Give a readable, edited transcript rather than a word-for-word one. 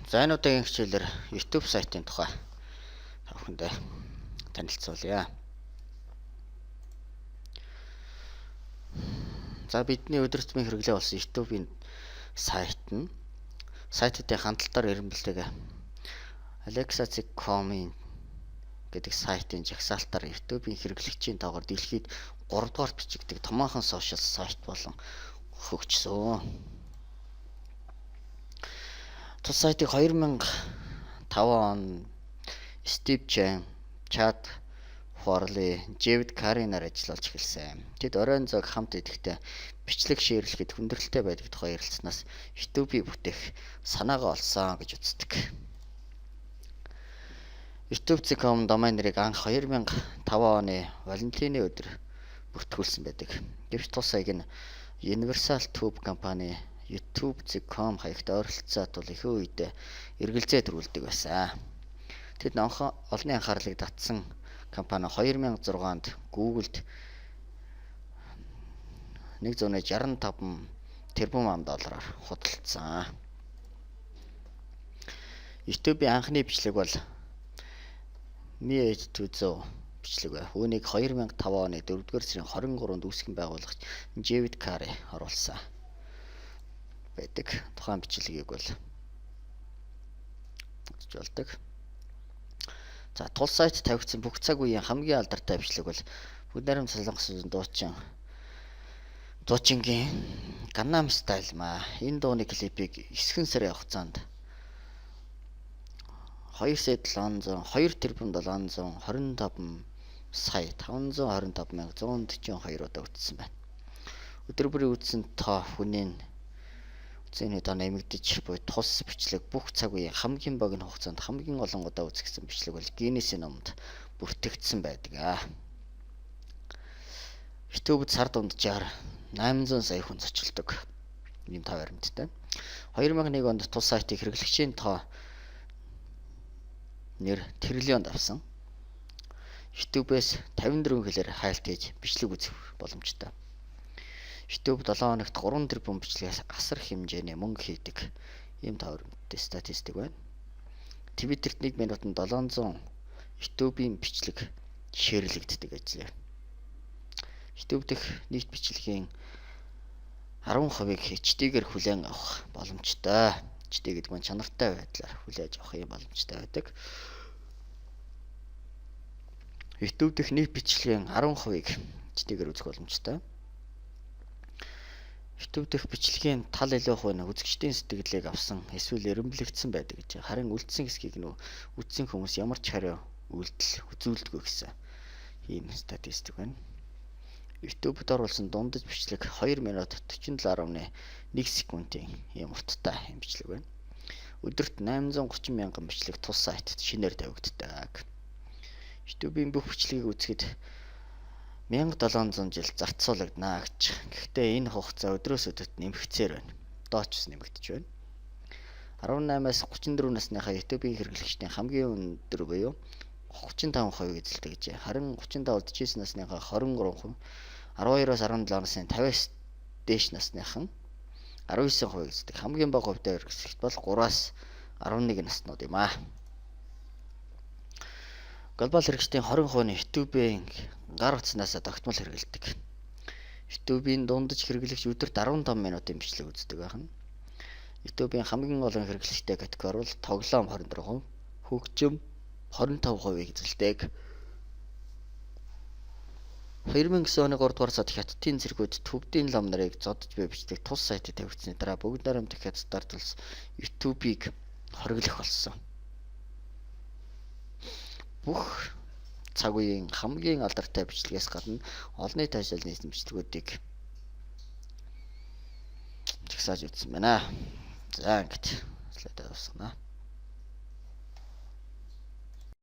За энэ удаагийн хичээлээр YouTube сайтын тухай та бүхэндээ танилцуулъя. За бидний өдөр тутмын хэрэглээ болсон YouTube-ийн сайт нь сайтуудын хандлтаар эренбэлтэйг Alexa.com-ийн гэдэг сайтын жагсаалтаар YouTube-ийн хэрэглэгчийн тоогоор дэлхийд 3 дугаар бичигдэх томоохон сошиал сайт болон хөгжсөн. Тус сайтыг 2005 он Стив Чен, Чад Форли, Дэвид Каринаар ажиллаж эхэлсэн. Тэд оройн зоог хамт идэхдээ бичлэг шеэрлэхэд хүндрэлтэй байдаг тухай ярилцсанаас YouTube-ийг бүтээх санаагаа олсон гэж үздэг. YouTube.com домен нэрийг анх 2005 оны Валентины өдөр бүртгүүлсэн байдаг. Гэвч тус саяг нь Universal Tube компани YouTube.com хаягт ойролцоо тул их үедээ эргэлзээ төрүүлдэг байсан. Тэд олонний анхаарлыг татсан компани 2006 онд Google-д $165 тэрбум худалдсан. YouTube-ийн анхны бичлэг бол Me 200 бичлэг бай. Үүнийг 2005 оны 4-р сарын 23-нд үүсгэн байгуулагч Дэвид Кари оруулсан байдаг. Тухайн бичлэгийг бол үзэж болдог. За тул сайт тавигдсан бүх цаг үеийн хамгийн алдартай бичлэг бол Бүгд найрамд солонгосын дуучингийн Gangnam Style маа. Энэ дууны клипийг 9 сарын хугацаанд 2,725,525,142 удаа үзсэн байна. Өдөр бүрийн үзсэн тоо хүнийн үзээний тоо нэмэгдэж буй тус бичлэг бүх цаг үеийн хамгийн богино хугацаанд хамгийн олон удаа үзэгдсэн бичлэг бол Гиннесийн номонд бүртгэгдсэн байдаг. YouTube-д сар дунджаар 800 сая хүн зочилдог. Ийм тоо баримттай. 2001 онд тус сайтыг хэрэглэгчийн тоо нэр тэрлион давсан. YouTube-с 54 хэлээр хайлт хийж бичлэг үзэх боломжтой. YouTube 7 хоногт 3 тэрбум бичлэгээс асар хэмжээний мөнгө хийдэг. Ийм товарамжтай статистик байна. Twitter-т 1 минутанд 700 YouTube-ийн бичлэг шеэрлэгддэг ажээ. YouTube дэх нийт бичлэгийн 10%-ийг HD-гээр хүлээн авах боломжтой. HD гэдэг нь чанартай байдлаар хүлээж авах юм боломжтой байдаг. YouTube дэх нийт бичлэгийн 10%-ийг HD-гээр үзэх боломжтой. YouTube дэх бичлэгийн тал илүү хувь нь үзэгчдийн сэтгэлийг авсан эсвэл эренблэгдсэн байдаг гэж. Харин үлдсэн хэсгийг үзсэн хүмүүс ямар ч хариу үйлдэл үзүүлдэггүй гэсэн ийм статистик байна. YouTube-д оруулсан дундаж бичлэг 2 минут 47.1 секундын ийм урттай юм бичлэг байна. Өдөрт 830 мянган бичлэг тус сайтад шинээр тавигддаг. YouTube-ийн бүх бичлэгийг үзэхэд 1700 жил зарцуулагдана гэж. Гэхдээ энэ хугацаа өдрөөс өдөрт нэмэгцээр байна. Дооч нэмэгдэж байна. 18-аас 34 насныхаа YouTube-ийн хэрэглэгчдийн хамгийн өндөр буюу 35% эзэлдэг гэж. Харин 35-49 насныхаа 23%, 12-оос 17 насны 50-аас дээш насныхан 19% эзэлдэг. Хамгийн бага хувьтай хэрэглэгч бол 3-аас 11 наснууд юм аа. Глобал хэрэгчдийн 20% нь YouTube-ийн гар утснаас тогтмол хэрэглэдэг. YouTube-ийн дундаж хэрэглэгч өдөрт 15 минутын бичлэг үздэг байна. YouTube-ийн хамгийн олон хэрэглэгчтэй категори бол тоглоом 23%, хөгжим 25%-ийг эзэлдэг. 2009 оны 3 дугаар сард Хятадын цэргүүд төвдийн лам нарыг зодож буй бичлэг тус сайтад тавигдсны дараа бүгд найрамд Хятадд тулс YouTube-ийг хориглох болсон. Бүх цаг үеийн хамгийн алдартай бичлэгээс гадна олонний таашаал нийцсэн бичлэгүүдийг жагсааж үзсэн байна. За ингэж слайд авсгана.